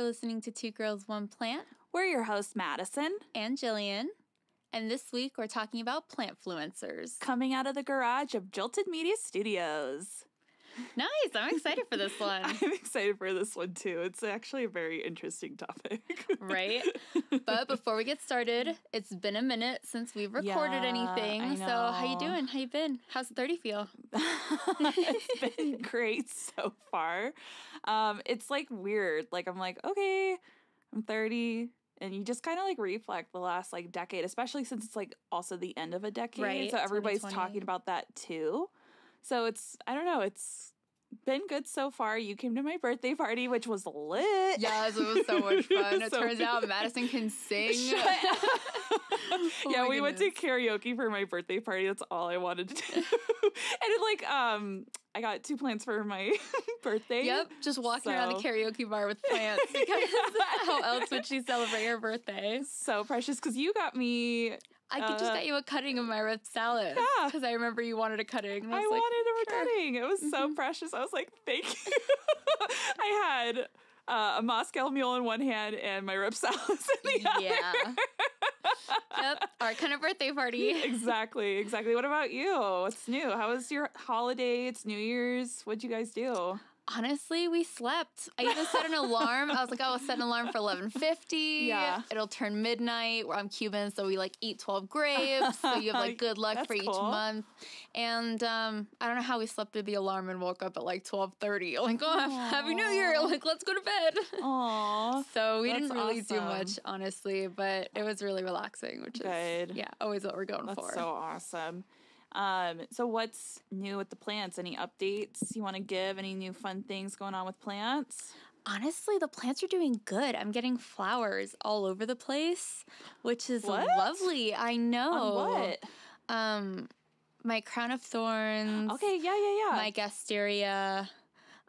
listening to Two Girls, One Plant. We're your hosts, Madison and Jillian. And this week we're talking about Plant-Fluencers. Coming out of the garage of Jilted Media Studios. Nice. I'm excited for this one. I'm excited for this one, too. It's actually a very interesting topic. Right? But before we get started, it's been a minute since we've recorded anything. I know. So how you doing? How you been? How's 30 feel? It's been great so far. It's like weird. Like I'm like, okay, I'm 30. And you just kind of like reflect the last like decade, especially since it's like also the end of a decade. Right, so everybody's talking about that too. So I don't know, it's been good so far. You came to my birthday party, which was lit. Yes, it was so much fun. It turns out Madison can sing. Yeah, we went to karaoke for my birthday party. That's all I wanted to do. And I got 2 plants for my birthday. Yep, just walking around the karaoke bar with plants. Because how else would she celebrate her birthday? So precious, because you got me... I just got you a cutting of my rib salad. Yeah. Because I remember you wanted a cutting. I wanted a cutting. It was so precious. I was like, thank you. I had a Moscow mule in one hand and my rib salad in the other. Yeah. Yep. Our kind of birthday party. Exactly. What about you? What's new? How was your holiday? It's New Year's. What'd you guys do? Honestly, we slept. I even set an alarm. I was like, I'll set an alarm for 11:50. Yeah. It'll turn midnight. I'm Cuban, so we eat 12 grapes. So you have good luck for each month. And I don't know how we slept with the alarm and woke up at 12:30. Like, Happy New Year. Let's go to bed. Aww. So we didn't really do much, honestly, but it was really relaxing, which good. is always what we're going for. That's so awesome. So what's new with the plants? Any updates you want to give? Any new fun things going on with plants? Honestly, the plants are doing good. I'm getting flowers all over the place, which is lovely. I know. On what? My crown of thorns. Okay, yeah. My gasteria.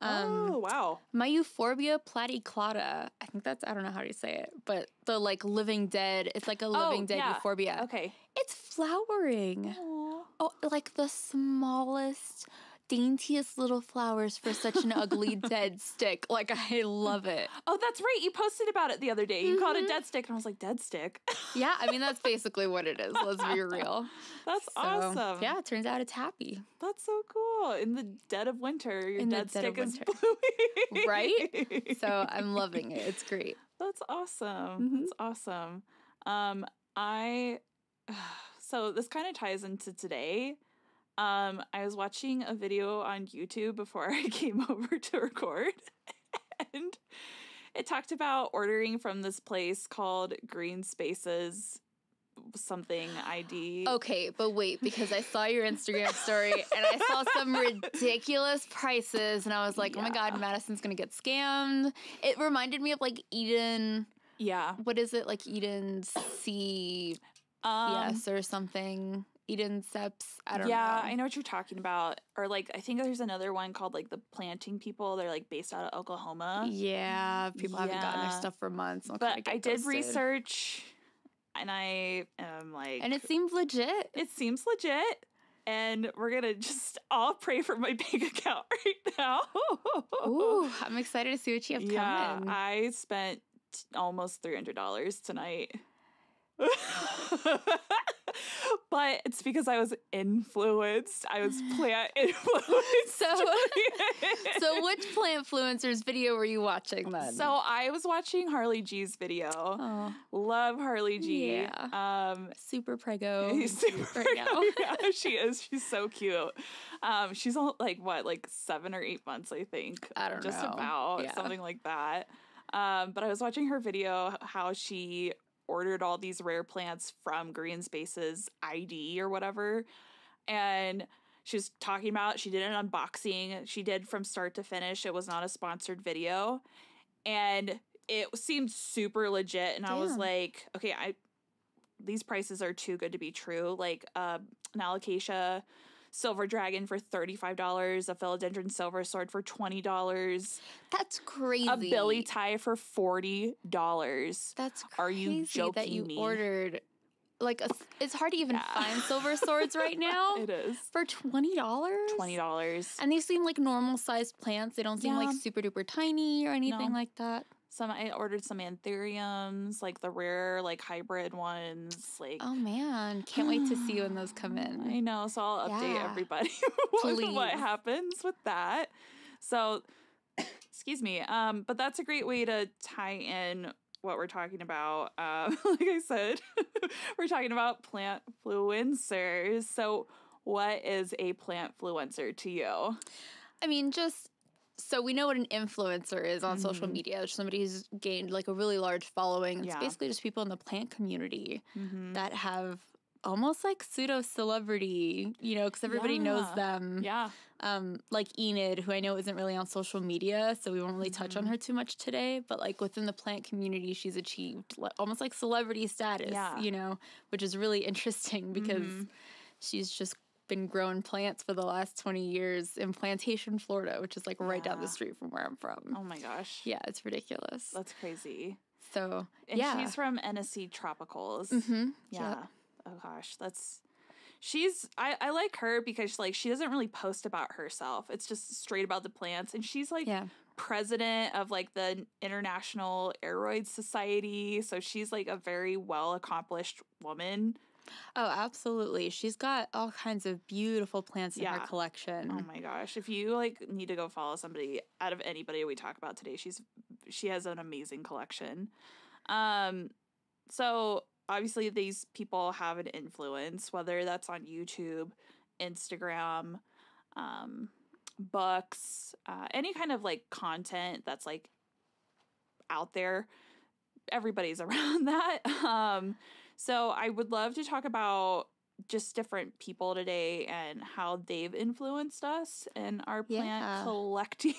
Oh, wow. My euphorbia platyclada. I think I don't know how to say it, but the living dead. It's like a living dead euphorbia. Okay. It's flowering. Aww. Oh, like the smallest, daintiest little flowers for such an ugly dead stick. I love it. Oh, that's right. You posted about it the other day. You called it dead stick, and I was like, dead stick? Yeah, I mean, that's basically what it is. Let's be real. That's awesome. Yeah, it turns out it's happy. That's so cool. In the dead of winter, your dead stick is blooming. Right? So I'm loving it. It's great. That's awesome. That's awesome. So this kind of ties into today. I was watching a video on YouTube before I came over to record, and it talked about ordering from this place called greenspaces.id. Okay, but wait, because I saw your Instagram story and I saw some ridiculous prices, and I was like, oh my God, Madison's gonna get scammed. It reminded me of Eden. Yeah. What is it? Eden's C. Yes, or something. Eden Seps. I don't know. Yeah, I know what you're talking about. Or I think there's another one called the Planting People. They're based out of Oklahoma. Yeah, people haven't gotten their stuff for months. But I did research, and I am and it seems legit. It seems legit. And we're going to just all pray for my bank account right now. Ooh, I'm excited to see what you have coming. Yeah, I spent almost $300 tonight. But it's because I was influenced. I was plant influenced. So which Plant-Fluencers video were you watching then? So I was watching Harli G's video. Oh. Love Harli G. Yeah. Super prego. Right now. Yeah, she is. She's so cute. She's all 7 or 8 months, I think. I don't know. Just about something like that. But I was watching her video how she ordered all these rare plants from greenspaces.id or whatever. And she was talking about, she did an unboxing. She did from start to finish. It was not a sponsored video. And it seemed super legit. And I was like, okay, these prices are too good to be true. An alocasia silver dragon for $35, a philodendron silver sword for $20. That's crazy. A billy tie for $40. That's crazy. Are you joking that you me? Ordered it's hard to even find silver swords right now. It is. For $20? $20. And these seem like normal sized plants. They don't seem like super duper tiny or anything like that. I ordered some anthuriums, like the rare, like hybrid ones. Like, oh man, can't wait to see when those come in. I know, so I'll update everybody what happens with that. So, excuse me. But that's a great way to tie in what we're talking about. Like I said, we're talking about plant-fluencers. So, what is a plant-fluencer to you? I mean, so we know what an influencer is on social media. There's somebody who's gained like a really large following. It's basically just people in the plant community that have almost like pseudo-celebrity, you know, because everybody knows them. Yeah. Like Enid, who I know isn't really on social media, so we won't really touch on her too much today. But like within the plant community, she's achieved almost like celebrity status, you know, which is really interesting because she's just been growing plants for the last 20 years in Plantation, Florida, which is like right down the street from where I'm from. Oh my gosh. Yeah, it's ridiculous. That's crazy. So, and she's from NSE Tropicals. Yeah. Yep. Oh gosh, I like her because like she doesn't really post about herself. It's just straight about the plants, and she's like president of like the International Aeroid Society, so she's like a very well accomplished woman. Oh, absolutely. She's got all kinds of beautiful plants in her collection. Oh my gosh. If you like need to go follow somebody out of anybody we talk about today, she has an amazing collection. So obviously these people have an influence, whether that's on YouTube, Instagram, books, any kind of like content that's like out there. Everybody's around that. So I would love to talk about just different people today and how they've influenced us in our plant collecting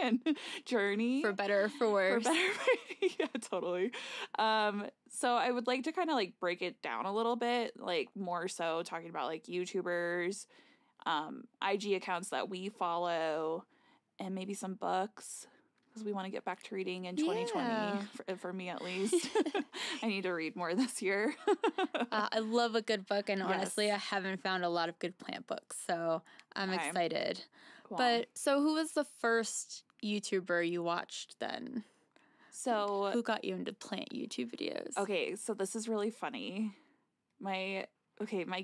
and journey. For better or for worse. Yeah, totally. So I would like to kind of like break it down a little bit, like more so talking about like YouTubers, IG accounts that we follow, and maybe some books. We want to get back to reading in 2020, for me at least. I need to read more this year. I love a good book, and honestly, I haven't found a lot of good plant books, so I'm excited. Cool. But so who was the first YouTuber you watched then? So who got you into plant YouTube videos? Okay, so this is really funny. My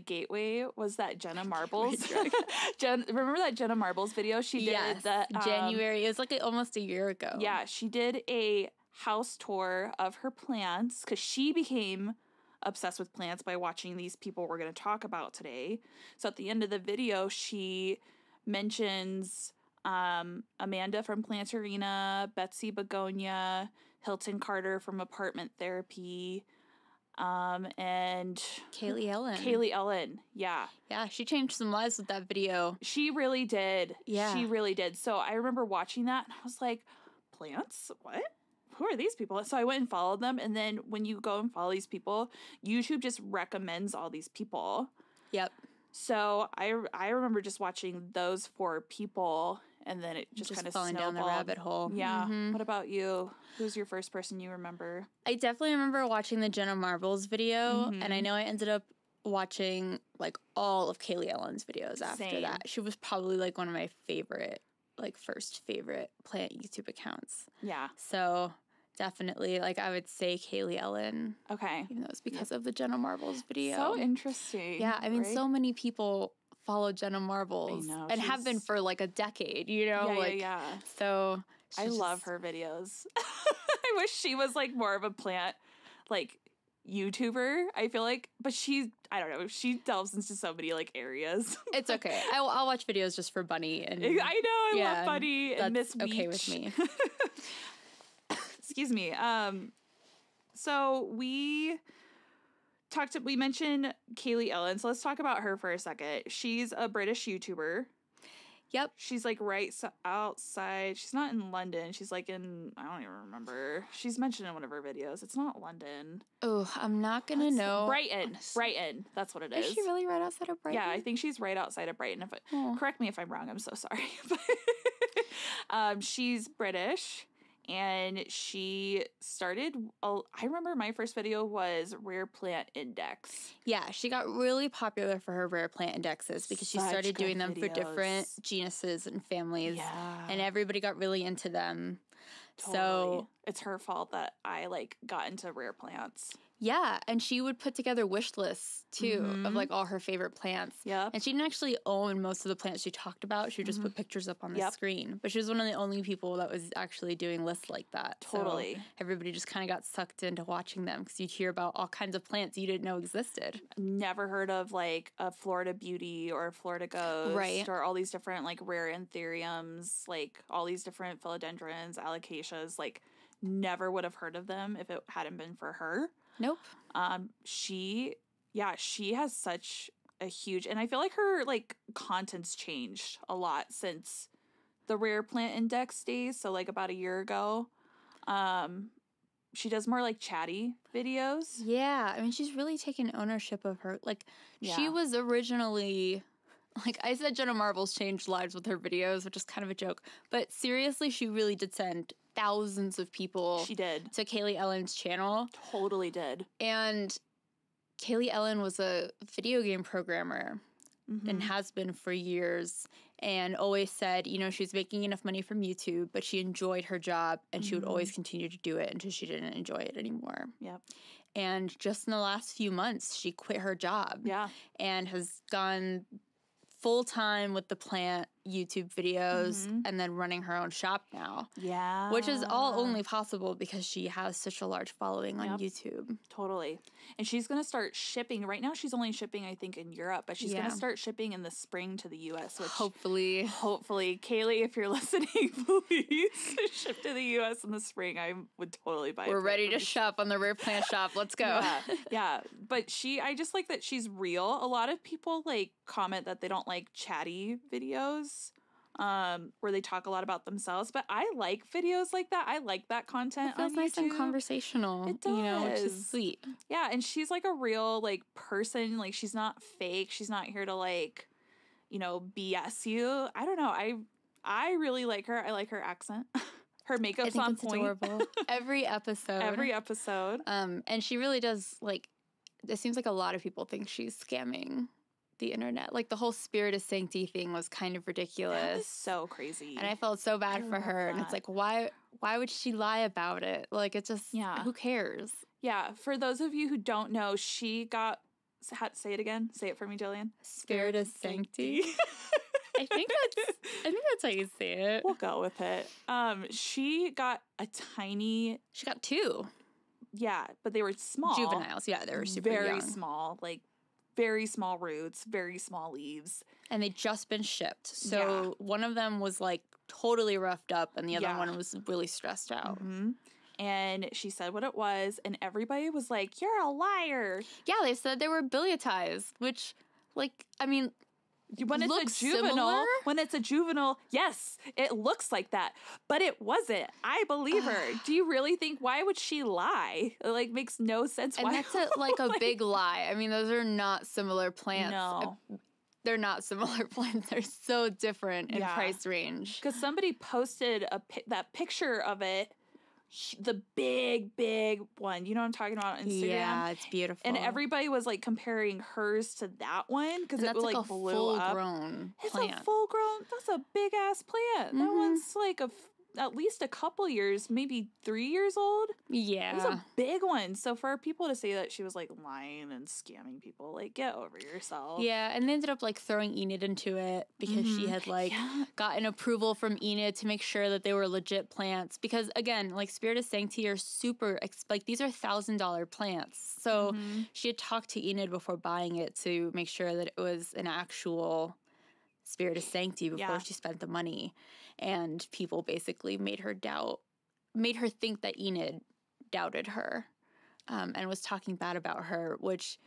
gateway was that Jenna Marbles. Remember that Jenna Marbles video she did? January. It was like almost a year ago. Yeah, she did a house tour of her plants because she became obsessed with plants by watching these people we're going to talk about today. So at the end of the video, she mentions Amanda from Planterina, Betsy Begonia, Hilton Carter from Apartment Therapy, and Kaylee Ellen. Yeah, she changed some lives with that video. She really did. She really did. So I remember watching that and I was like, plants? What? Who are these people? So I went and followed them, and then when you go and follow these people, YouTube just recommends all these people. Yep. So I remember just watching those 4 people, and then it just kind of falling down the rabbit hole. Yeah. What about you? Who's your first person you remember? I definitely remember watching the Jenna Marbles video, and I know I ended up watching like all of Kaylee Ellen's videos after that. She was probably like one of my first favorite plant YouTube accounts. Yeah. So definitely, like, I would say Kaylee Ellen. Okay. Even though it's because of the Jenna Marbles video. So interesting. Yeah, I mean, so many people follow Jenna Marbles. I know, and have been for, like, a decade, you know? Yeah. So, I love her videos. I wish she was, like, more of a plant, like, YouTuber, I feel like. But I don't know, she delves into so many, like, areas. It's okay. I'll watch videos just for Bunny. And I know, I love Bunny and Miss Weech. Okay with me. Excuse me. So we mentioned Kaylee Ellen, so let's talk about her for a second. She's a British YouTuber. Yep. She's like right outside. She's not in London. She's like in, I don't even remember. She's mentioned in one of her videos. It's not London. Oh, I'm not going to know. Brighton. Brighton. That's what it is. Is she really right outside of Brighton? Yeah, I think she's right outside of Brighton. Correct me if I'm wrong. I'm so sorry. She's British. And she started, I remember my first video was Rare Plant Index. Yeah, she got really popular for her Rare Plant Indexes because she started doing them for different genuses and families. Yeah. And everybody got really into them. Totally. So it's her fault that I like got into rare plants. Yeah, and she would put together wish lists too of like all her favorite plants. Yeah. And she didn't actually own most of the plants she talked about. She would just put pictures up on the screen. But she was one of the only people that was actually doing lists like that. Totally. So everybody just kind of got sucked into watching them because you'd hear about all kinds of plants you didn't know existed. Never heard of like a Florida Beauty or a Florida Ghost. Right. Or all these different like rare anthuriums, like all these different philodendrons, alocasias. Like never would have heard of them if it hadn't been for her. Nope. She has such a huge, and I feel like her like content's changed a lot since the Rare Plant Index days. So like about a year ago, she does more like chatty videos. Yeah, I mean she's really taken ownership of her. Like she was originally, like I said, Jenna Marbles changed lives with her videos, which is kind of a joke. But seriously, she really did send thousands of people. She did. To Kaylee Ellen's channel. Totally did. And Kaylee Ellen was a video game programmer and has been for years and always said, you know, she's making enough money from YouTube, but she enjoyed her job and she would always continue to do it until she didn't enjoy it anymore. Yep. And just in the last few months, she quit her job. Yeah. And has gone full-time with the plant YouTube videos and then running her own shop now. Yeah. Which is all only possible because she has such a large following on YouTube. Totally. And she's going to start shipping. Right now she's only shipping, I think, in Europe, but she's going to start shipping in the spring to the U.S. Which Hopefully. Kaylee, if you're listening, please ship to the U.S. in the spring. I would totally buy it. We're ready to shop on the Rare Plant Shop. Let's go. Yeah. But I just like that she's real. A lot of people like comment that they don't like chatty videos. Where they talk a lot about themselves, but I like videos like that. I like that content. It feels on nice YouTube. And conversational. It does. You know, which is sweet. Yeah, and she's like a real like person. Like she's not fake. She's not here to like, you know, BS you. I don't know. I really like her. I like her accent. Her makeup's on point. Adorable. Every episode. And she really does like. It seems like a lot of people think she's scamming the internet. Like the whole Spirit of Sanctity thing was kind of ridiculous. That was so crazy. And I felt so bad for her. And it's like, why would she lie about it? Like it's just, who cares? Yeah. For those of you who don't know, she got, say it again. Say it for me, Jillian. Spirit of Sanctity. I think that's how you say it. We'll go with it. She got she got 2. Yeah, but they were small. Juveniles. Yeah, they were super very young. Small, like very small roots, very small leaves. And they'd just been shipped. So one of them was like totally roughed up and the other one was really stressed out. And she said what it was and everybody was like, you're a liar. Yeah, they said they were biliatized, which like, I mean, when it's a juvenile, yes, it looks like that, but it wasn't. I believe her. Do you really think? Why would she lie? It like makes no sense. And that's a big lie. I mean, those are not similar plants. No, they're not similar plants. They're so different in price range. Because somebody posted that picture of it. The big one. You know what I'm talking about on Instagram? Yeah, it's beautiful. And everybody was like comparing hers to that one because it like blew up. Full-grown plant. It's a full-grown. That's a big-ass plant. That one's like at least a couple years, maybe 3 years old. Yeah. It was a big one. So for people to say that she was like lying and scamming people, like get over yourself. Yeah, and they ended up like throwing Enid into it because she had like gotten approval from Enid to make sure that they were legit plants. Because again, like Spirit of Sanctity are super, like these are $1,000 plants. So she had talked to Enid before buying it to make sure that it was an actual Spirit of Sanctity before she spent the money. And people basically made her think that Enid doubted her and was talking bad about her, which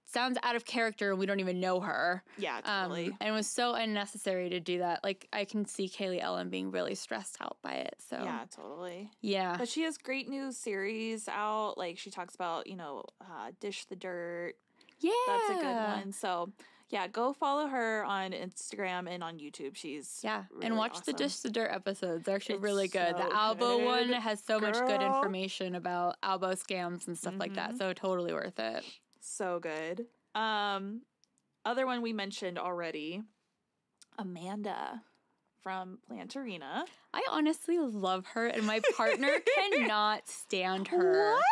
sounds out of character and we don't even know her. Yeah, totally. And it was so unnecessary to do that. Like, I can see Kaylee Ellen being really stressed out by it. So yeah, totally. Yeah. But she has great new series out. Like, she talks about, you know, Dish the Dirt. Yeah. That's a good one. So yeah, go follow her on Instagram and on YouTube. She's really and watch awesome. the Dish the Dirt episodes. They're actually really good. The Albo one has so much good information about Albo scams and stuff like that. So totally worth it. So good. Other one we mentioned already, Amanda from Planterina. I honestly love her, and my partner cannot stand her. What?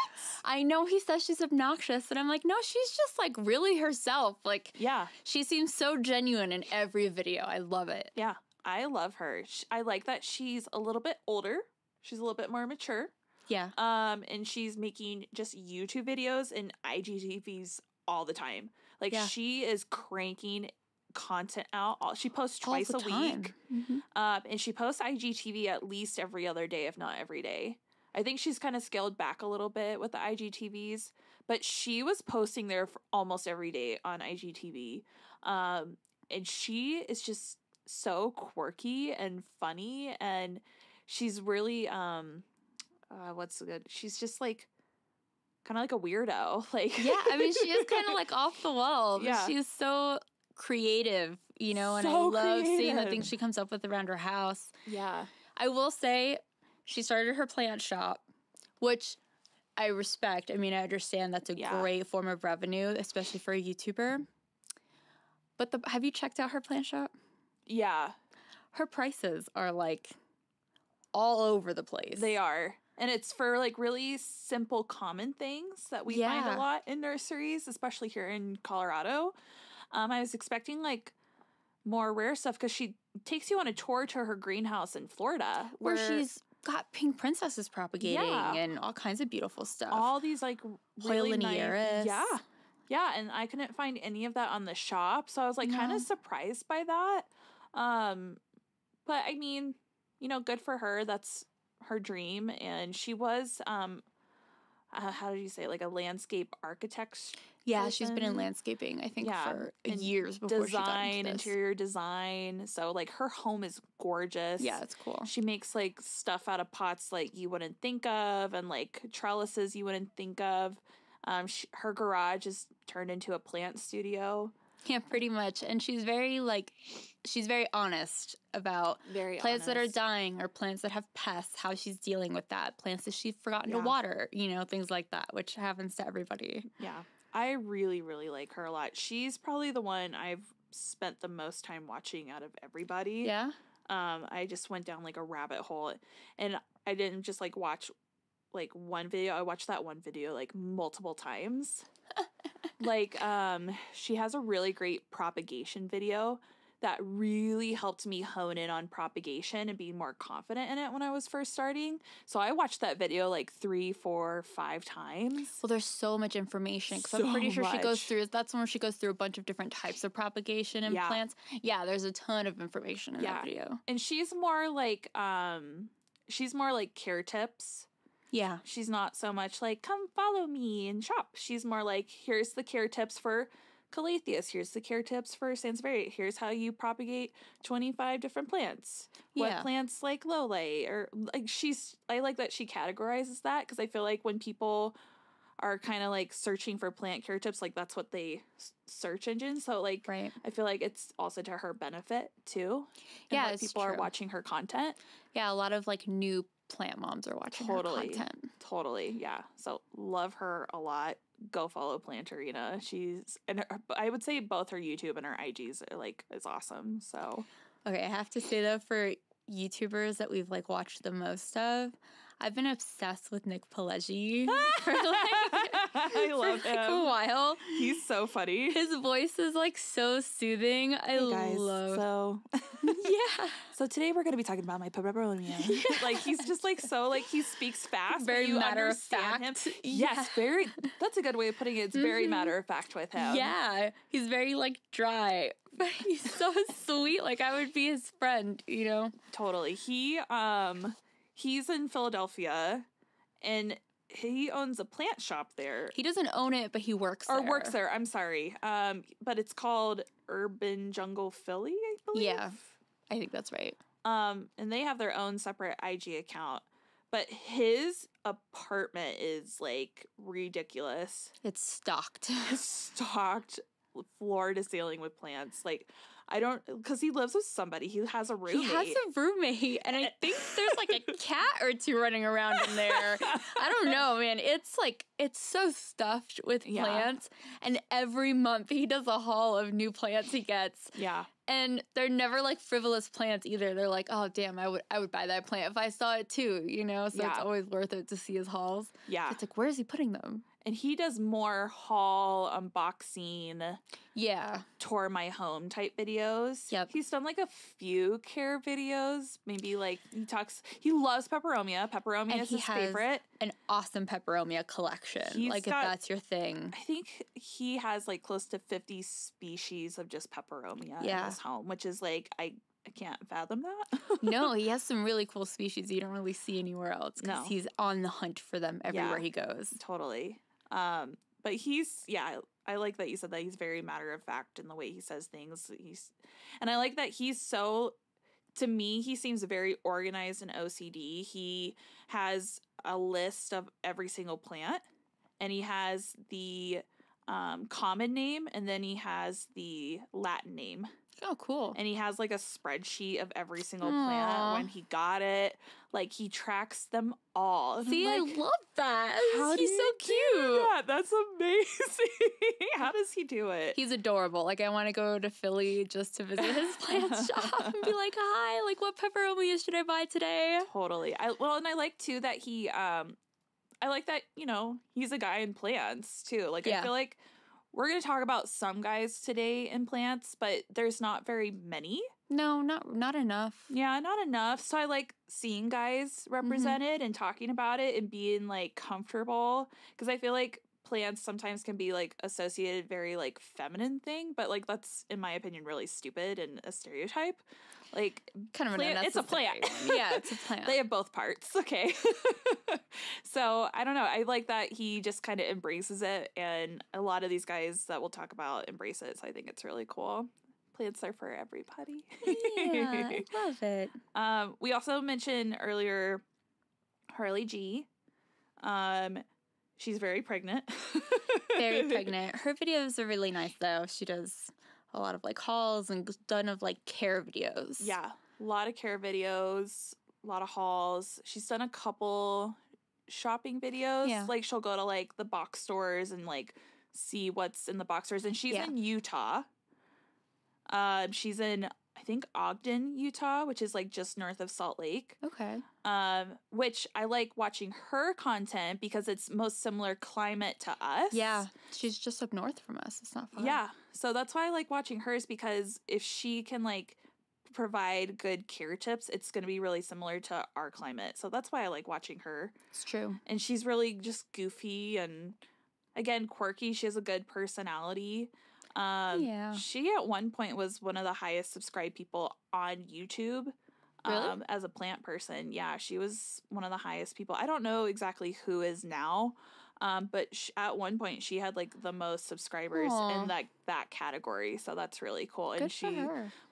I know he says she's obnoxious, and I'm like, no, she's just like really herself. Like, yeah, she seems so genuine in every video. I love it. Yeah, I love her. I like that she's a little bit older. She's a little bit more mature. Yeah. And she's making just YouTube videos and IGTVs all the time. Like, she is cranking content out. She posts twice a week. Mm-hmm. And she posts IGTV at least every other day, if not every day. I think she's kind of scaled back a little bit with the IGTVs, but she was posting there for almost every day on IGTV. And she is just so quirky and funny, and she's really what's good? She's just like kind of like a weirdo. Like, yeah, I mean, she is kind of like off the wall. But she's so creative, you know, and so I love seeing the things she comes up with around her house. Yeah. I will say she started her plant shop, which I respect. I mean, I understand that's a great form of revenue, especially for a YouTuber. But have you checked out her plant shop? Yeah. Her prices are like all over the place. They are. And it's for like really simple, common things that we find a lot in nurseries, especially here in Colorado. I was expecting like more rare stuff because she takes you on a tour to her greenhouse in Florida where she's got pink princesses propagating and all kinds of beautiful stuff. All these like really nice. Yeah, and I couldn't find any of that on the shop, so I was like kind of surprised by that. But I mean, you know, good for her. That's her dream, and she was how did you say, like a landscape architect? Yeah, person? She's been in landscaping, I think, for years before she got into this. Interior design. So, like, her home is gorgeous. Yeah, it's cool. She makes, like, stuff out of pots, like, you wouldn't think of, and, like, trellises you wouldn't think of. Her garage is turned into a plant studio. Yeah, pretty much. And she's very honest about plants that are dying or plants that have pests, how she's dealing with that, plants that she's forgotten to water, you know, things like that, which happens to everybody. Yeah. I really, really like her a lot. She's probably the one I've spent the most time watching out of everybody. Yeah. I just went down like a rabbit hole, and I didn't just like watch like one video. I watched that one video like multiple times. Like, she has a really great propagation video that really helped me hone in on propagation and be more confident in it when I was first starting. So I watched that video like 3, 4, 5 times. Well, there's so much information because I'm pretty sure she goes through, that's when she goes through a bunch of different types of propagation in plants. Yeah, there's a ton of information in that video. And she's more like care tips. Yeah. She's not so much like, come follow me and shop. She's more like, here's the care tips for Calatheus. Here's the care tips for Sansevieria. Here's how you propagate 25 different plants. What plants like low lay, or like I like that she categorizes that, because I feel like when people are kind of like searching for plant care tips, like that's what they search engine. So like, I feel like it's also to her benefit too. Yeah, it's people are watching her content. Yeah, a lot of like new plant moms are watching her content. Totally, yeah. So love her a lot. Go follow Planterina. I would say both her YouTube and her IGs are like is awesome. So okay, I have to say though, for YouTubers that we've like watched the most of, I've been obsessed with Nick Pileggi for I love him. A while. He's so funny. His voice is like so soothing. So today we're gonna be talking about my pepperoni. Like he's just like so like he speaks fast. Very matter of fact. Him. Yes, very. That's a good way of putting it. It's very matter of fact with him. Yeah, he's very like dry, but he's so sweet. Like I would be his friend, you know. Totally. He's in Philadelphia, and he owns a plant shop there. He doesn't own it, but he works there. Or works there, I'm sorry. But it's called Urban Jungle Philly, I believe. Yeah, I think that's right. And they have their own separate IG account. But his apartment is, like, ridiculous. It's stocked. Floor to ceiling with plants. Like, because he lives with somebody. He has a roommate. He has a roommate, and I think there's like a cat or two running around in there. I don't know, man. It's so stuffed with plants, and every month he does a haul of new plants he gets. Yeah. And they're never like frivolous plants either. They're like, oh damn, I would buy that plant if I saw it too, you know? So it's always worth it to see his hauls. Yeah. It's like, where is he putting them? And he does more haul, unboxing, tour my home type videos. Yep. He's done like a few care videos. Maybe like he loves peperomia. Peperomia is his favorite. An awesome peperomia collection. If that's your thing. I think he has like close to 50 species of just peperomia in his home, which is like, I can't fathom that. No, he has some really cool species you don't really see anywhere else because he's on the hunt for them everywhere he goes. Totally. But he's, I like that you said that he's very matter of fact in the way he says things. And I like that to me, he seems very organized and OCD. He has a list of every single plant, and he has the common name, and then he has the Latin name. Oh, cool. And he has like a spreadsheet of every single plant when he got it. Like he tracks them all. See, I love that. He's so cute. That's amazing. How does he do it? He's adorable. Like I want to go to Philly just to visit his plant shop and be like, hi, like what peperomia should I buy today? Totally. And I like too that he I like that, you know, he's a guy in plants too. Like I feel like we're going to talk about some guys today in plants, but there's not very many. No, not enough. Yeah, not enough. So I like seeing guys represented and talking about it and being like comfortable, because I feel like plants sometimes can be like associated very like feminine thing, but like that's in my opinion really stupid and a stereotype. Like kind of plant, it's a plant. Yeah, it's a plant. They have both parts. Okay. So I don't know. I like that he just kind of embraces it, and a lot of these guys that we'll talk about embrace it. So I think it's really cool. Plants are for everybody. Yeah, I love it. We also mentioned earlier Harli G. She's very pregnant. Very pregnant. Her videos are really nice though. She does a lot of like hauls and done of like care videos. Yeah, a lot of care videos, a lot of hauls. She's done a couple shopping videos. Yeah. Like she'll go to like the box stores and like see what's in the box stores. And she's in Utah. She's in, I think, Ogden, Utah, which is like just north of Salt Lake. Okay. Which I like watching her content because it's most similar climate to us. Yeah. She's just up north from us. It's not far. Yeah. So that's why I like watching hers, because if she can like provide good care tips, it's going to be really similar to our climate. So that's why I like watching her. It's true. And she's really just goofy and, again, quirky. She has a good personality. She at one point was one of the highest subscribed people on YouTube. Really? As a plant person. Yeah, she was one of the highest people. I don't know exactly who is now, but at one point she had like the most subscribers in that category. So that's really cool. Good and she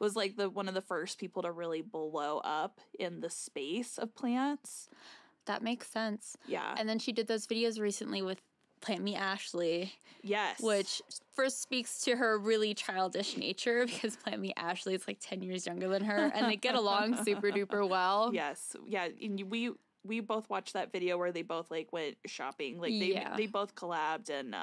was like one of the first people to really blow up in the space of plants. That makes sense. Yeah. And then she did those videos recently with Plant Me Ashley. Yes. Which first speaks to her really childish nature, because Plant Me Ashley is like 10 years younger than her, and they get along super duper well. Yes. Yeah. And we both watched that video where they both like went shopping. Like they both collabed, and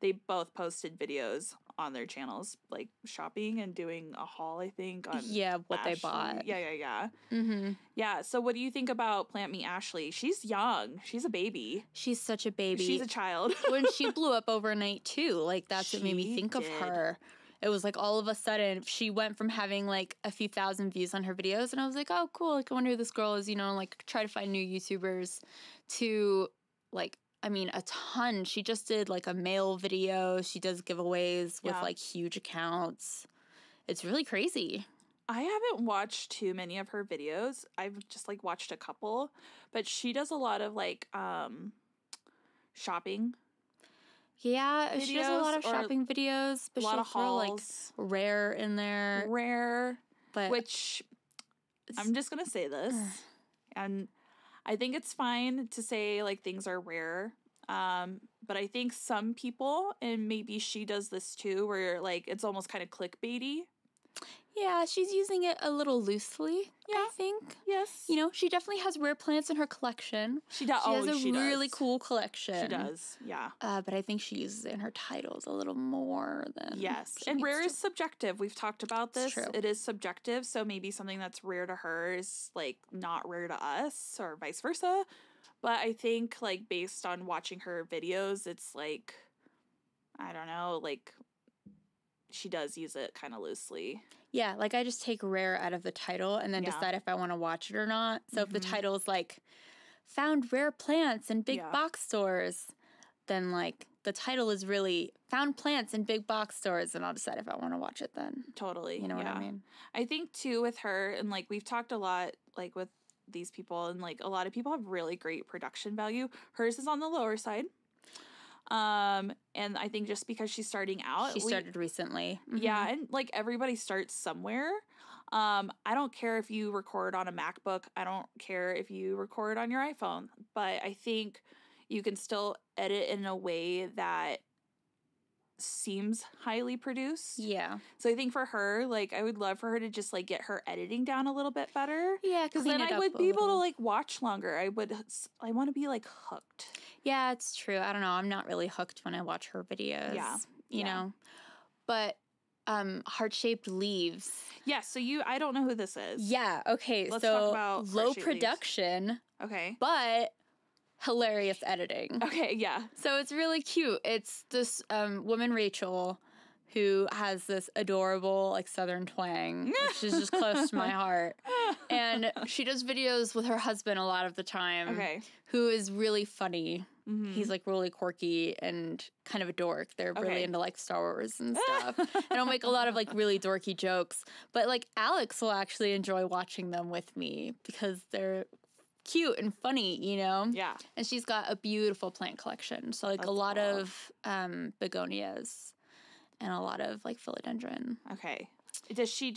they both posted videos on their channels, like shopping and doing a haul, I think, on what Ashley. they bought. Yeah. Mm-hmm. Yeah, so what do you think about Plant Me Ashley? She's young. She's a baby. She's such a baby. She's a child. When she blew up overnight, too. Like, that's what made me think of her. It was like all of a sudden she went from having like a few thousand views on her videos, and I was like, oh, cool. Like, I wonder who this girl is, you know, like try to find new YouTubers, to like, I mean, a ton. She just did like a mail video. She does giveaways with like huge accounts. It's really crazy. I haven't watched too many of her videos. I've just like watched a couple, but she does a lot of like shopping. Yeah, she does a lot of shopping videos, but she'll throw like rare in there. But which I'm just gonna say this, and I think it's fine to say like things are rare. But I think some people, and maybe she does this too, where like it's almost kind of clickbaity. Yeah, she's using it a little loosely, I think. Yes. You know, she definitely has rare plants in her collection. She does. She has a really cool collection. She does, yeah. But I think she uses it in her titles a little more than... Yes, and rare is subjective. We've talked about this. True. It is subjective, so maybe something that's rare to her is, like, not rare to us, or vice versa. But I think, like, based on watching her videos, it's, like, I don't know, like, she does use it kind of loosely. Yeah, like I just take rare out of the title and then decide if I want to watch it or not. So if the title is like, found rare plants in big box stores, then like the title is really found plants in big box stores, and I'll decide if I want to watch it then. Totally. You know what I mean? I think too with her, and like we've talked a lot like with these people, and like a lot of people have really great production value. Hers is on the lower side. And I think just because she's starting out, she started recently. Yeah. And like everybody starts somewhere. I don't care if you record on a MacBook. I don't care if you record on your iPhone, but I think you can still edit in a way that seems highly produced. Yeah. So I think for her, like, I would love for her to just like get her editing down a little bit better. Yeah, because then I would be able to like watch longer. I want to be like hooked. Yeah, it's true. I don't know. I'm not really hooked when I watch her videos. Yeah. You know. But heart-shaped leaves. Yeah, so I don't know who this is. Yeah, okay. Let's so talk about low production. Leaves. Okay. But hilarious editing. Okay, yeah. So it's really cute. It's this woman, Rachel, who has this adorable like southern twang, which is just close to my heart. And she does videos with her husband a lot of the time. Okay. Who is really funny. Mm-hmm. He's like really quirky and kind of a dork. They're really into like Star Wars and stuff. And I'll make a lot of like really dorky jokes. But like Alex will actually enjoy watching them with me because they're cute and funny, you know? Yeah. And she's got a beautiful plant collection. So like a lot of begonias and a lot of like philodendron. Okay. She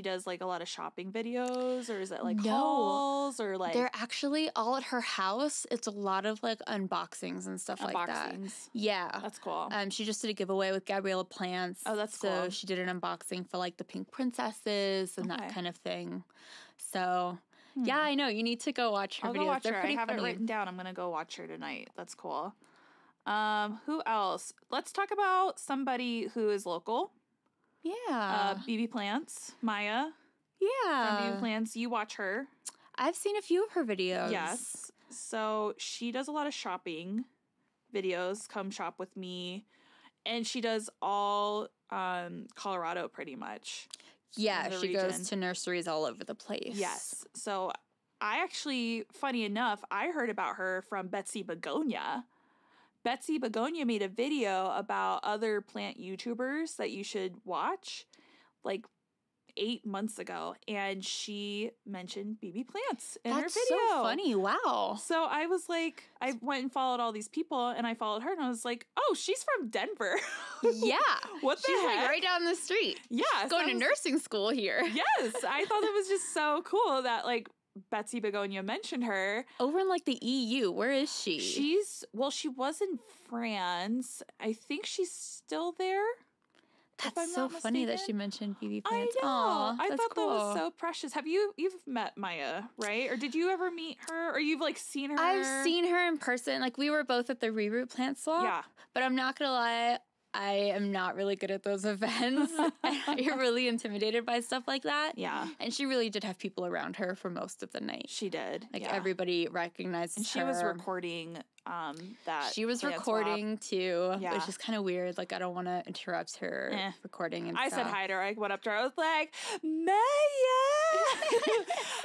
does like a lot of shopping videos, or is it like hauls, or like they're actually all at her house. It's a lot of like unboxings and stuff like that. Yeah. That's cool. She just did a giveaway with Gabriella Plants. Oh, that's cool. So she did an unboxing for like the pink princesses and that kind of thing. So yeah, I know. You need to go watch her videos. Go watch They're her. pretty I have funny. it written down. I'm going to go watch her tonight. That's cool. Who else? Let's talk about somebody who is local. Yeah. Bebee Plants, Maya. Yeah. From Bebee Plants. You watch her. I've seen a few of her videos. Yes. So she does a lot of shopping videos. Come shop with me. And she does all Colorado pretty much. Yeah, she goes to nurseries all over the place. Yes. So I actually, funny enough, I heard about her from Betsy Begonia. Betsy Begonia made a video about other plant YouTubers that you should watch like 8 months ago, and she mentioned Bebee Plants in her video. That's so funny. Wow. So I was like, I went and followed all these people, and I followed her, and I was like, oh, she's from Denver. Yeah. What the heck? She's like right down the street. Yeah. She's going to nursing school here. Yes. I thought it was just so cool that like Betsy Begonia mentioned her. Over in like the EU. Where is she? She was in France. I think she's still there. That's so funny that she mentioned Bebee Plants. I know. Aww, I thought cool. that was so precious. You've met Maya, right? Or did you ever meet her? Or you've like seen her? I've seen her in person. Like we were both at the Reroot Plant Swap. Yeah. But I'm not gonna lie, I am not really good at those events. You're really intimidated by stuff like that. Yeah. And she really did have people around her for most of the night. She did. Like everybody recognized her. And she was recording that. She was recording too, yeah. which is kind of weird. Like I don't want to interrupt her recording and I stuff. said hi to her. I went up to her. I was like, Maya,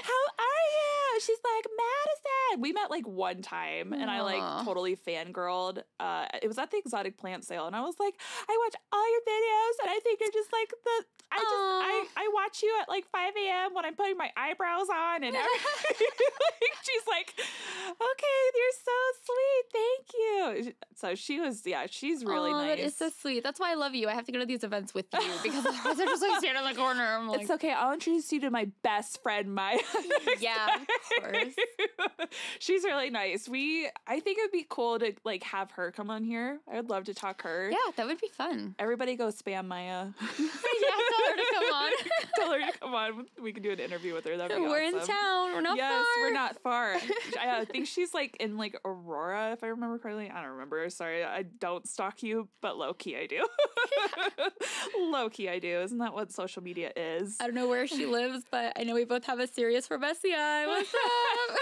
how are you? She's like, Madison. We met like one time, and I like totally fangirled. It was at the exotic plant sale, and I was like, I watch all your videos, and I think you're just like I watch you at like 5 a.m. when I'm putting my eyebrows on, and she's like, okay, you're so sweet, thank you. So she's really nice. That is so sweet. That's why I love you. I have to go to these events with you because otherwise I just like stand in the corner. I'm like, it's okay. I'll introduce you to my best friend, Maya. Yeah, of course. She's really nice. I think it would be cool to like have her come on here. I would love to talk her. Yeah, that would be fun. Everybody go spam Maya. Yeah, tell her to come on. Tell her to come on. We can do an interview with her. That'd be We're awesome. in town. We're not far. Yes, we're not far. I think she's like in like Aurora, if I remember correctly. I don't remember. Sorry, I don't stalk you, but low key I do. Low key I do. Isn't that what social media is? I don't know where she lives, but I know we both have a serious for Bessie eye. What's up?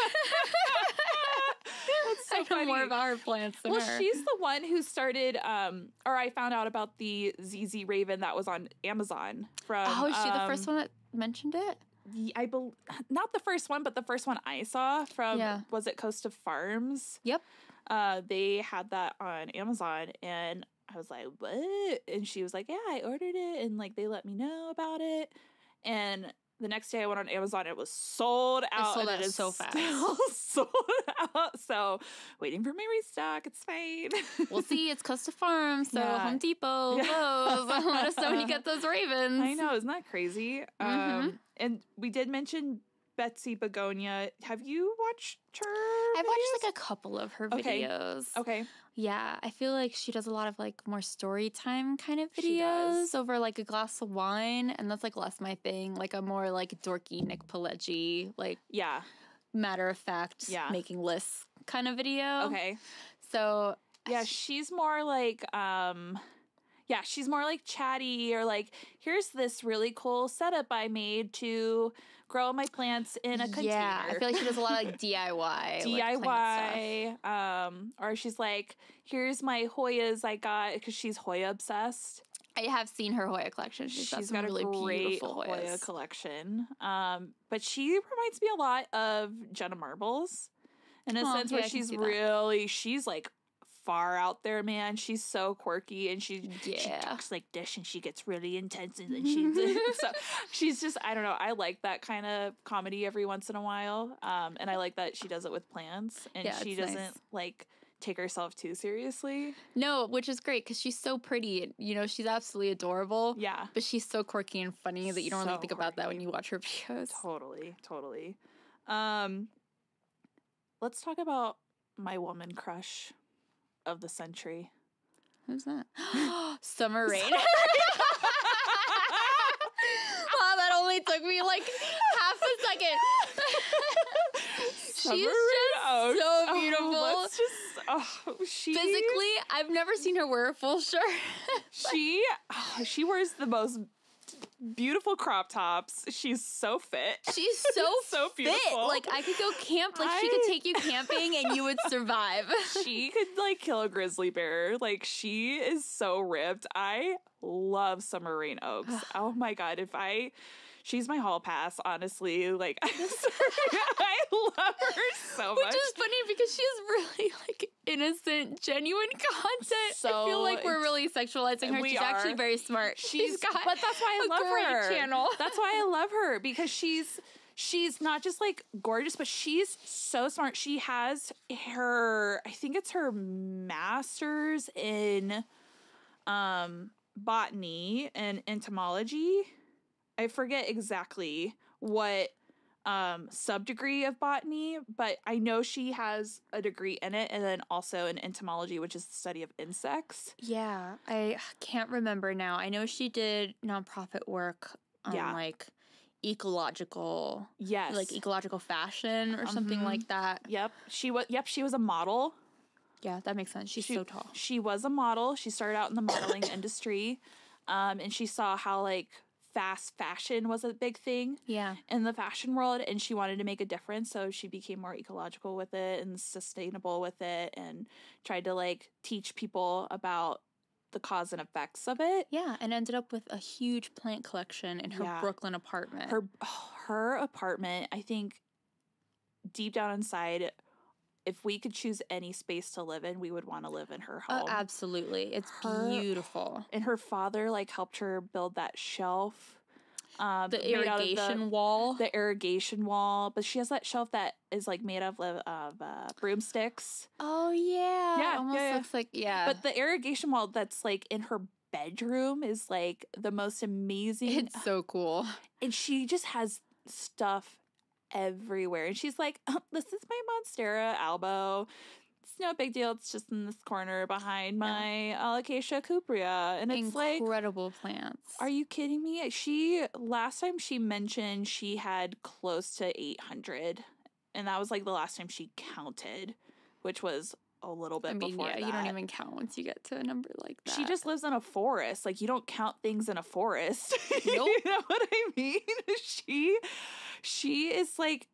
That's so I know funny. more about her plants than her. She's the one who started, or I found out about the ZZ Raven that was on Amazon from. Oh, is she the first one that mentioned it? Not the first one, but the first one I saw from, was it Coast of Farms? Yep. They had that on Amazon, and I was like, what? And she was like, yeah, I ordered it, and like they let me know about it, and the next day I went on Amazon, it was sold out. It sold out so fast. Sold out. So waiting for my restock. It's fine. We'll see. It's Costa Farms, so Home Depot, Lowe's. Let us know when you get those ravens. I know. Isn't that crazy? And we did mention Betsy Begonia. Have you watched her I've videos? watched like a couple of her videos. Okay. Yeah, I feel like she does a lot of like more story time kind of videos over like a glass of wine, and that's like less my thing. Like a more like dorky Nick Pileggi, like matter of fact, making lists kind of video. Okay. So yeah, she's more like she's more like chatty, or like, here's this really cool setup I made to grow my plants in a container. Yeah, I feel like she does a lot of like DIY. Or she's like, here's my Hoyas I got, because she's Hoya obsessed. I have seen her Hoya collection. She's got a really great beautiful Hoya collection. But she reminds me a lot of Jenna Marbles in a sense where she's like far out there, man. She's so quirky, and she talks like this, and she gets really intense, and then she's just, I don't know, I like that kind of comedy every once in a while, and I like that she does it with plants, and she doesn't like take herself too seriously. No, which is great, because she's so pretty. You know, she's absolutely adorable. Yeah, but she's so quirky and funny that you don't really think about that when you watch her videos. Totally. Let's talk about my woman crush of the century. Who's that? Summer Rayne. Wow, that only took me like half a second. She's just so beautiful. Physically, I've never seen her wear a full shirt. She wears the most beautiful crop tops. She's so fit. She's so beautiful. Fit. Like, I could go camp. Like, she could take you camping and you would survive. She could like kill a grizzly bear. Like, she is so ripped. I love Summer Rayne Oaks. Oh my god, she's my hall pass, honestly. Like, I love her so much. Which is funny because she has really like innocent, genuine content. So I feel like we're really sexualizing her. She's actually very smart. But that's why I love her. Channel. That's why I love her, because she's not just like gorgeous, but she's so smart. She has I think it's her master's in botany and entomology. I forget exactly what subdegree of botany, but I know she has a degree in it, and then also in entomology, which is the study of insects. Yeah, I can't remember now. I know she did nonprofit work on like ecological fashion or something like that. Yep. She was a model. Yeah, that makes sense. She's so tall. She was a model. She started out in the modeling industry, and she saw how like fast fashion was a big thing in the fashion world, and she wanted to make a difference, so she became more ecological with it and sustainable with it, and tried to like teach people about the cause and effects of it. Yeah, and ended up with a huge plant collection in her Brooklyn apartment. Her apartment, I think deep down inside, if we could choose any space to live in, we would want to live in her home. Oh, absolutely. It's beautiful. And her father like helped her build that shelf. The irrigation wall. The irrigation wall. But she has that shelf that is like made of broomsticks. Oh, yeah. Yeah. Almost looks like, But the irrigation wall that's like in her bedroom is like the most amazing. It's so cool. And she just has stuff everywhere. And she's like, oh, this is my Monstera albo. It's no big deal. It's just in this corner behind my Alocasia cuprea. And it's incredible plants. Are you kidding me? Last time she mentioned she had close to 800. And that was like the last time she counted, which was a little bit before that. You don't even count once you get to a number like that. She just lives in a forest. Like, you don't count things in a forest. Nope. You know what I mean? She is like,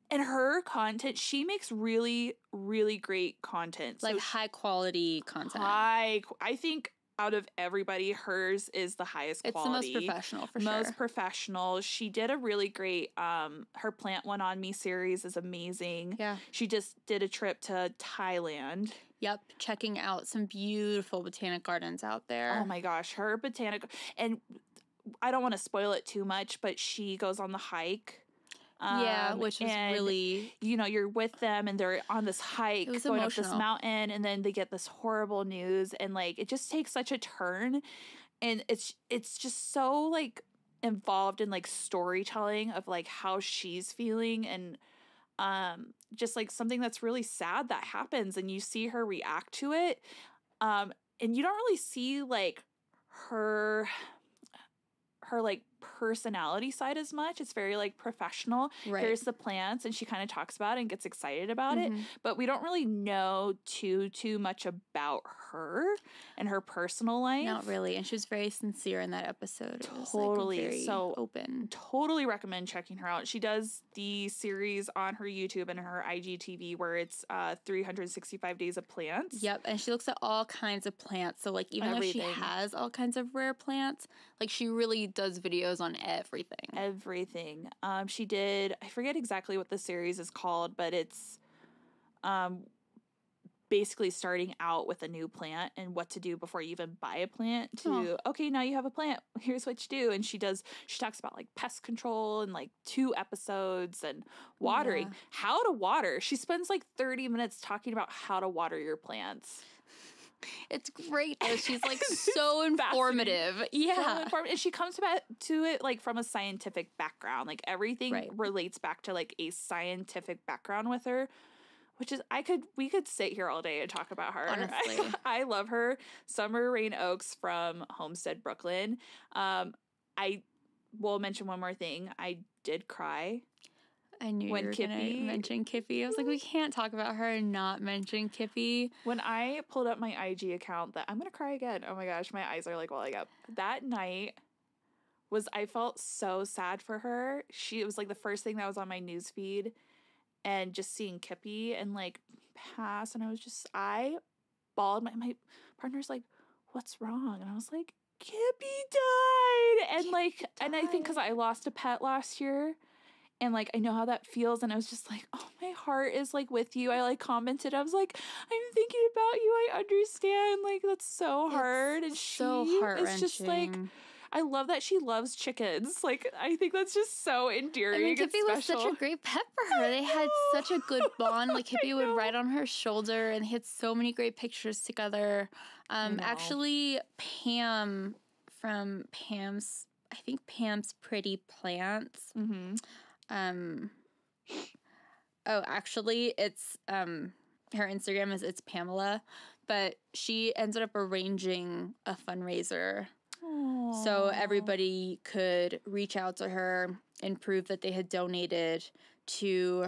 and her content, she makes really, really great content. Like high quality content. I think out of everybody, hers is the highest quality. It's the most professional, for sure. Most professional. She did a really great, her Plant One On Me series is amazing. Yeah. She just did a trip to Thailand. Yep. Checking out some beautiful botanic gardens out there. Oh my gosh. Her botanic, and I don't want to spoil it too much, but she goes on the hike. Which was really... You know, you're with them and they're on this hike going up this mountain, and then they get this horrible news, and like it just takes such a turn, and it's just so like involved in like storytelling of like how she's feeling, and just like something that's really sad that happens, and you see her react to it, and you don't really see like her like personality side as much. It's very like professional. Right. Here's the plants, and she kind of talks about it and gets excited about it, but we don't really know too much about her and her personal life. Not really. And she was very sincere in that episode. Totally. It was, like, very open. Totally recommend checking her out. She does the series on her YouTube and her IGTV where it's 365 days of plants. Yep. And she looks at all kinds of plants. So like even though she has all kinds of rare plants, like she really does videos on everything. She did, I forget exactly what the series is called, but it's basically starting out with a new plant and what to do before you even buy a plant okay, now you have a plant, here's what you do. And she talks about like pest control and like 2 episodes, and watering, how to water. She spends like 30 minutes talking about how to water your plants. It's great though. She's like so informative. Yeah. And she comes back to it like from a scientific background. Like everything relates back to like a scientific background with her, which is we could sit here all day and talk about her. Honestly. I love her. Summer Rain Oaks from Homestead, Brooklyn. I will mention one more thing. I did cry. I knew you were going to mention Kippy. I was like, we can't talk about her and not mention Kippy. When I pulled up my IG account, I'm going to cry again. Oh my gosh, my eyes are like welling up. That night I felt so sad for her. It was like the first thing that was on my news feed, and just seeing Kippy and like pass, and I bawled. My partner's like, what's wrong? And I was like, Kippy died. And like, and I think because I lost a pet last year, and like I know how that feels, and I was just like, oh, my heart is like with you. I like commented, I was like, I'm thinking about you, I understand, like that's so hard. And so heart-wrenching. It's just like, I love that she loves chickens. Like, I think that's just so endearing. I mean, Kippy was such a great pet for her. They had such a good bond. Like, Kippy would ride on her shoulder, and they had so many great pictures together. Actually, Pam from Pam's Pretty Plants. Actually, it's her Instagram is It's Pamela, but she ended up arranging a fundraiser. Aww. So everybody could reach out to her and prove that they had donated to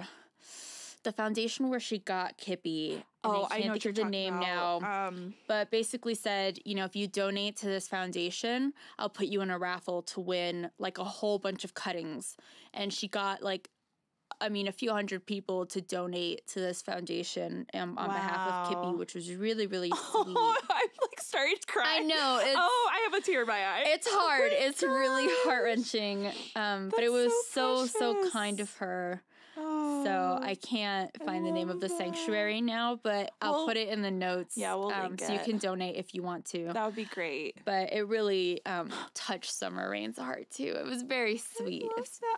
the foundation where she got Kippy. I can't think of the name now. But basically said, if you donate to this foundation, I'll put you in a raffle to win like a whole bunch of cuttings. And she got a few hundred people to donate to this foundation on behalf of Kippy, which was really, really sweet. Oh, I'm like starting to cry. I know. I have a tear in my eye. It's hard. It's really heart-wrenching. But it was so kind of her. Oh, so I can't find the name of the sanctuary now, but I'll put it in the notes. Yeah, we'll link it. So you can donate if you want to. That would be great. But it really touched Summer Rain's heart too. It was very sweet.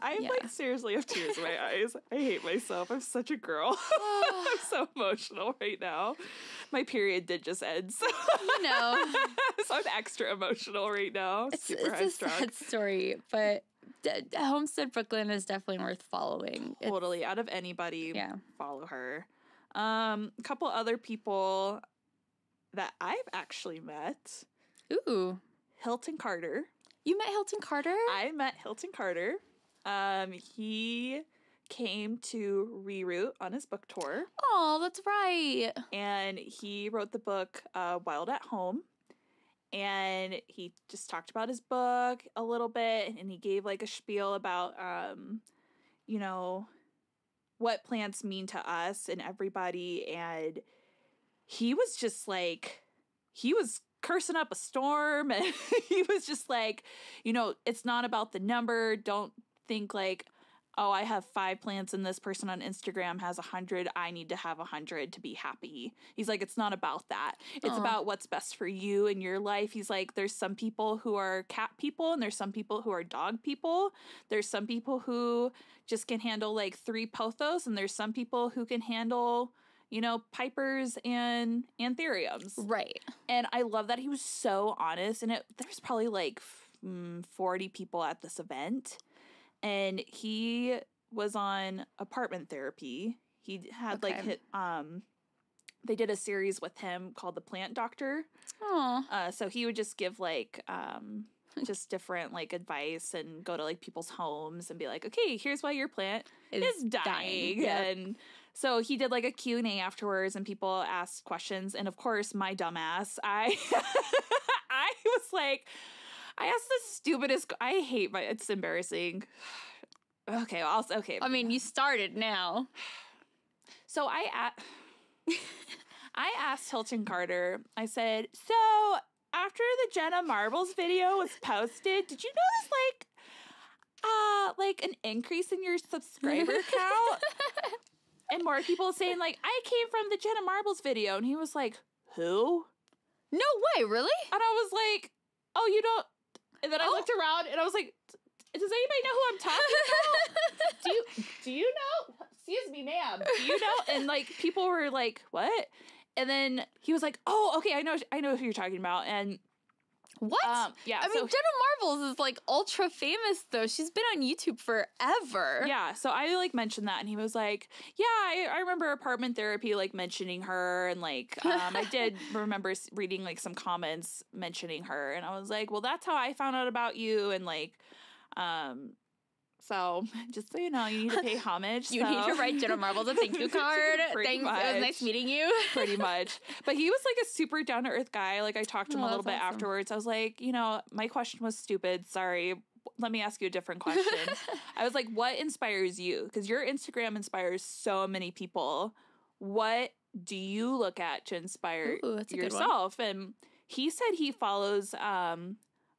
I like seriously have tears in my eyes. I hate myself. I'm such a girl. I'm so emotional right now. My period did just end, so so I'm extra emotional right now. It's a sad story, but Homestead Brooklyn is definitely worth following. Totally. Out of anybody, follow her. A couple other people that I've actually met. Ooh. Hilton Carter. You met Hilton Carter? I met Hilton Carter. He came to Reroute on his book tour. Oh, that's right. And he wrote the book Wild at Home. And he just talked about his book a little bit. And he gave like a spiel about, you know, what plants mean to us and everybody. And he was just like, he was cursing up a storm. And he was just like, you know, it's not about the number. Don't think like, oh, I have 5 plants and this person on Instagram has 100. I need to have 100 to be happy. He's like, it's not about that. It's about what's best for you in your life. He's like, there's some people who are cat people and there's some people who are dog people. There's some people who just can handle like 3 pothos and there's some people who can handle, you know, pipers and anthuriums. Right. And I love that he was so honest. And there's probably like 40 people at this event. And he was on apartment therapy. He had they did a series with him called The Plant Doctor. Aww. So he would just give like just different like advice and go to like people's homes and be like, okay, here's why your plant is dying. Yep. And so he did like a Q&A afterwards and people asked questions. And of course, my dumbass, I was like, I asked the stupidest. I hate it's embarrassing. Okay, okay. I mean, you started now. So I asked Hilton Carter. I said, so after the Jenna Marbles video was posted, did you notice like an increase in your subscriber count? And more people saying like, I came from the Jenna Marbles video, and he was like, who? No way, really? And I was like, oh, you don't. And then I looked around and I was like, does anybody know who I'm talking about? Do you know? Excuse me, ma'am. Do you know? And like people were like, what? And then he was like, oh, okay, I know who you're talking about. And what? Yeah. I mean, Jenna Marbles is like ultra famous though. She's been on YouTube forever. Yeah. So I like mentioned that and he was like, yeah, I remember apartment therapy like mentioning her. And like, I did remember reading like some comments mentioning her. And I was like, well, that's how I found out about you. And like, so just so you know, you need to pay homage. You need to write Jenna Marbles a thank you card. Thanks. Much. It was nice meeting you. Pretty much. But he was like a super down to earth guy. Like I talked to him a little bit afterwards. I was like, you know, my question was stupid. Sorry. Let me ask you a different question. I was like, what inspires you? Because your Instagram inspires so many people. What do you look at to inspire yourself? And he said he follows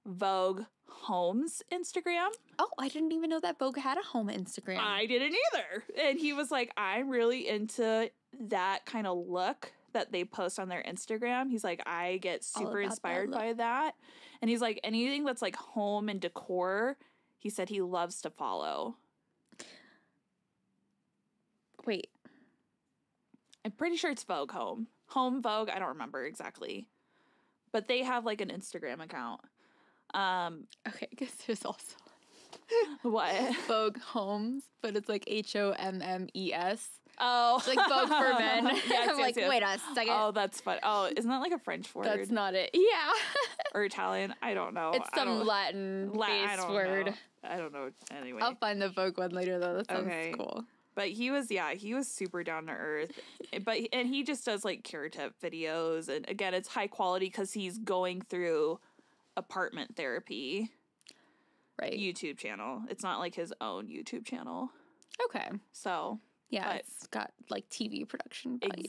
Vogue Home's Instagram. Oh, I didn't even know that Vogue had a home Instagram. I didn't either. And he was like, I'm really into that kind of look that they post on their Instagram. He's like, I get super inspired by that. And he's like, anything that's like home and decor, he said he loves to follow. Wait. I'm pretty sure it's Vogue Home. Home Vogue, I don't remember exactly. But they have like an Instagram account. Okay, because there's also what? Vogue Homes, but it's like HOMMES. Oh. It's like Vogue for men. Yes, I'm like, wait a second. Oh, that's fun. Oh, isn't that like a French word? That's not it. Yeah. Or Italian? I don't know. It's some Latin-based word. I don't know. Anyway. I'll find the Vogue one later, though. That sounds cool. But he was super down to earth. And he just does like cure tip videos. And again, it's high quality because he's going through apartment therapy. Right. YouTube channel. It's not like his own YouTube channel. Okay. So. Yeah, it's got like TV production value.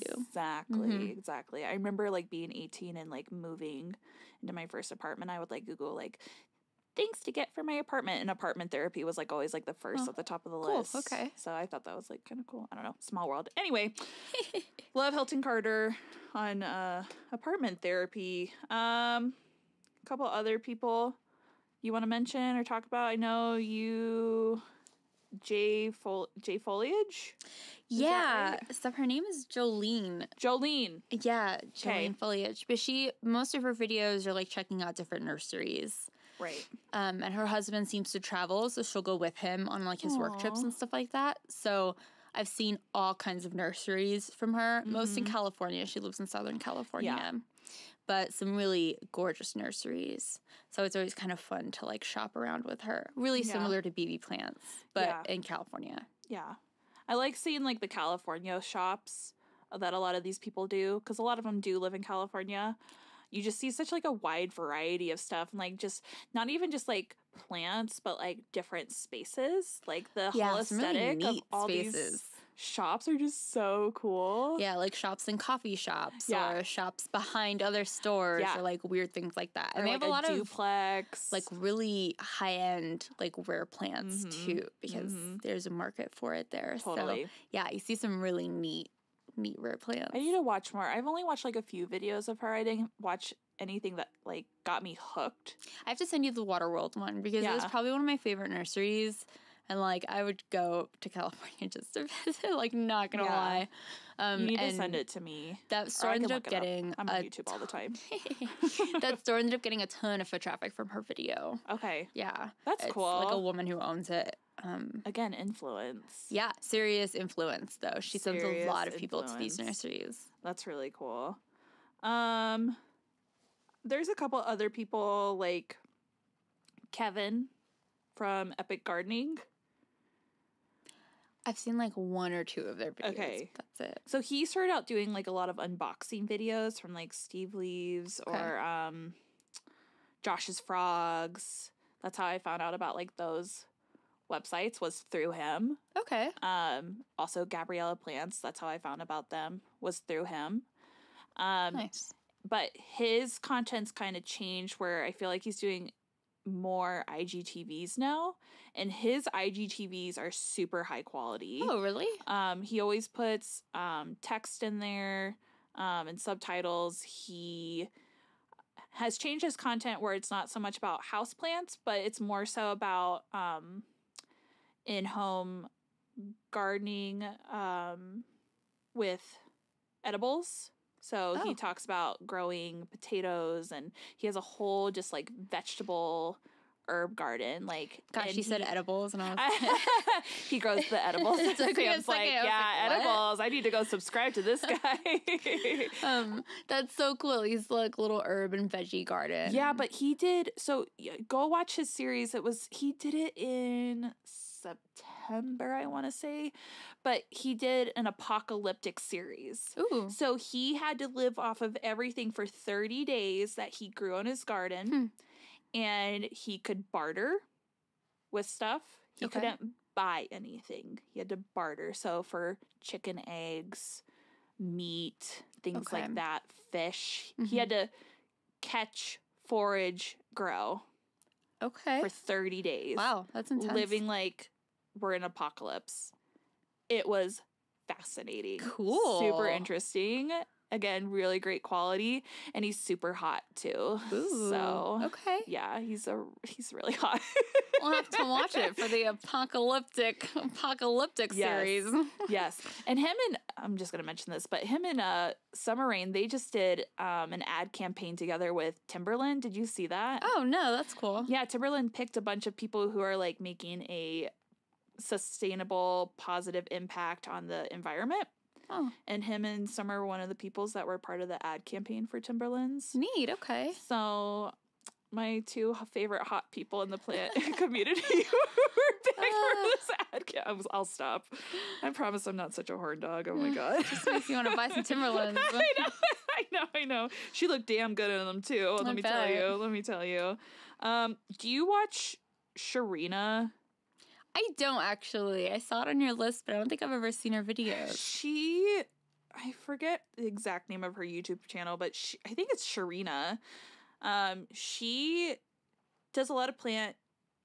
Exactly. I remember like being 18 and like moving into my first apartment. I would like Google like things to get for my apartment, and apartment therapy was like always like the first at the top of the list. Okay. So I thought that was like kind of cool. I don't know. Small world. Anyway, love Hilton Carter on apartment therapy. Couple other people you want to mention or talk about? I know you. Foliage? Yeah. Right? So her name is Jolene. Yeah, Jolene Foliage. But most of her videos are like checking out different nurseries. Right. And her husband seems to travel, so she'll go with him on like his work trips and stuff like that. So I've seen all kinds of nurseries from her, most in California. She lives in Southern California. Yeah. But some really gorgeous nurseries. So it's always kind of fun to like shop around with her. Really similar to Bebee Plants, but in California. Yeah. I like seeing like the California shops that a lot of these people do, because a lot of them do live in California. You just see such like a wide variety of stuff, and like just not even just like plants, but like different spaces. Like the whole aesthetic really of all these shops are just so cool. Yeah, like shops and coffee shops or shops behind other stores or like weird things like that. And or they like have a lot duplex. Of like really high-end like rare plants too, because there's a market for it there. Totally. So yeah, you see some really neat rare plants. I need to watch more. I've only watched like a few videos of her. I didn't watch anything that like got me hooked. I have to send you the Waterworld one because it was probably one of my favorite nurseries. And, like, I would go to California just to visit, like, not gonna lie. You need to send it to me. That store ended up getting... I'm on YouTube all the time. That store ended up getting a ton of foot traffic from her video. Okay. Yeah. That's cool. Like a woman who owns it. Again, influence. Yeah, serious influence, though. She sends a lot of people to these nurseries. That's really cool. There's a couple other people, like Kevin from Epic Gardening. I've seen like one or two of their videos. Okay. That's it. So he started out doing like a lot of unboxing videos from like Steve Leaves or Josh's Frogs. That's how I found out about like those websites, was through him. Okay. Also Gabriella Plants, that's how I found about them, was through him. Nice. But his content's kind of changed, where I feel like he's doing more IGTVs now, and his IGTVs are super high quality. Oh, really? He always puts text in there and subtitles. He has changed his content where it's not so much about houseplants, but it's more so about in-home gardening with edibles. So he talks about growing potatoes, and he has a whole just like vegetable herb garden. Like, gosh, he said edibles, and I was he grows the edibles. It took me a second. Like, edibles. I need to go subscribe to this guy. That's so cool. He's like little herb and veggie garden. Yeah, but he did. So go watch his series. He did it in September, I want to say, but he did an apocalyptic series. Ooh. So he had to live off of everything for 30 days that he grew in his garden, and he could barter with stuff. He couldn't buy anything. He had to barter. So for chicken, eggs, meat, things like that, fish, he had to catch, forage, grow. Okay. For 30 days. Wow, that's intense. Living like we're in apocalypse. It was fascinating. Cool. Super interesting. Again, really great quality, and he's super hot too. Ooh, so okay. Yeah, he's really hot. We'll have to watch it for the apocalyptic series. Yes. And him and I'm just gonna mention this, but him and Summer Rayne, they just did an ad campaign together with Timberland. Did you see that? Oh no, that's cool. Yeah, Timberland picked a bunch of people who are like making a sustainable, positive impact on the environment. Oh. And him and Summer were one of the peoples that were part of the ad campaign for Timberlands. Neat, okay. So my two favorite hot people in the plant community were big for this ad campaign. I'll stop. I promise I'm not such a horn dog. Oh my God. Just makes you want to buy some Timberlands. I know. She looked damn good in them too. Let me tell you. Do you watch Sharina? I don't actually. I saw it on your list, but I don't think I've ever seen her videos. I forget the exact name of her YouTube channel, but I think it's Sharina. She does a lot of plant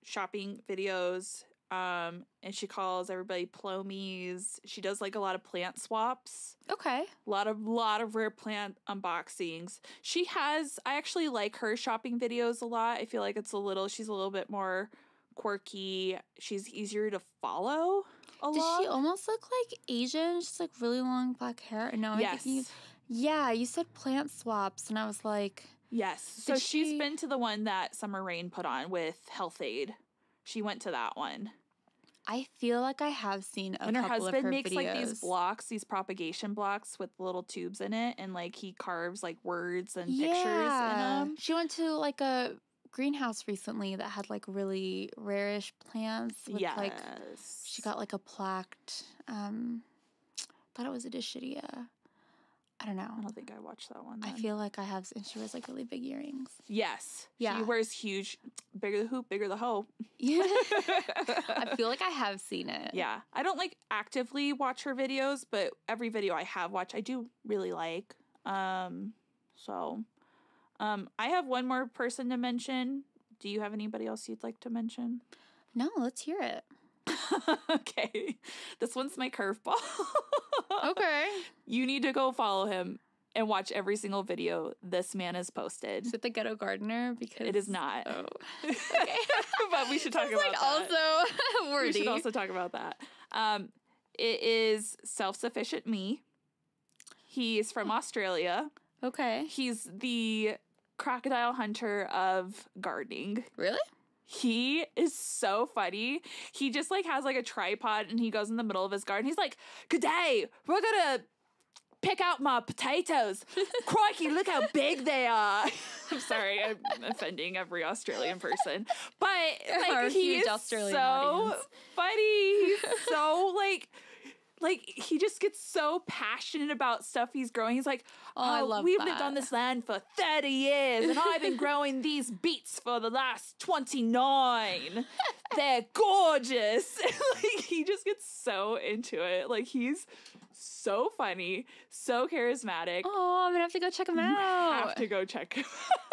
shopping videos, and she calls everybody plomies. She does like a lot of plant swaps. Okay. A lot of rare plant unboxings. I actually like her shopping videos a lot. I feel like she's a little bit more quirky. She's easier to follow along. Does she almost look like Asian? She's like really long black hair. No, yes. Yeah, you said plant swaps, and I was like, Yes. So she's been to the one that Summer Rayne put on with Health Aid. She went to that one. I feel like I have seen a and her couple husband of her makes videos. like these blocks, these propagation blocks with little tubes in it, and like he carves like words and pictures in them. She went to like a greenhouse recently that had like really rarish plants with like she got like a plaqued thought it was a Dischidia. I don't know. I don't think I watched that one then. I feel like I have, and she wears like really big earrings. Yes. Yeah. She wears huge, bigger the hoop, bigger the hoe. Yeah. I feel like I have seen it. Yeah. I don't like actively watch her videos, but every video I have watched, I do really like. I have one more person to mention. Do you have anybody else you'd like to mention? No, let's hear it. Okay. This one's my curveball. Okay. You need to go follow him and watch every single video this man has posted. Is it the Ghetto Gardener? Because it is not. Oh. Okay. But we should talk about like that. Also worthy. We should also talk about that. It is Self-Sufficient Me. He's from Australia. Okay. He's the crocodile hunter of gardening. Really? He is so funny. He just like has like a tripod and he goes in the middle of his garden. He's like, "Good day, we're gonna pick out my potatoes. Crikey, look how big they are." I'm sorry, I'm offending every Australian person. But like he is Australian so audience. Funny. He's so like he just gets so passionate about stuff he's growing. He's like, we've lived on this land for 30 years and I've been growing these beets for the last 29. They're gorgeous. Like he just gets so into it. Like he's so funny, so charismatic. Oh, I'm gonna have to go check him out. You have to go check him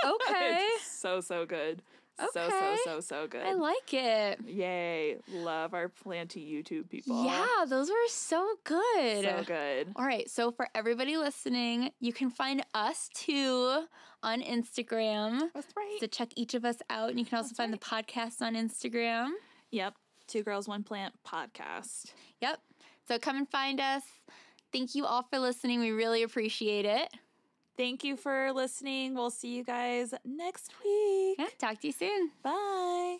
out. Okay. It's so good. Okay. So good. I like it. Yay. Love our Planty YouTube people. Yeah, those were so good. So good. All right, so for everybody listening, you can find us too on Instagram. That's right. So check each of us out. And you can also find the podcast on Instagram. Yep. 2 Girls, 1 Plant podcast. Yep. So come and find us. Thank you all for listening. We really appreciate it. Thank you for listening. We'll see you guys next week. Yeah, talk to you soon. Bye.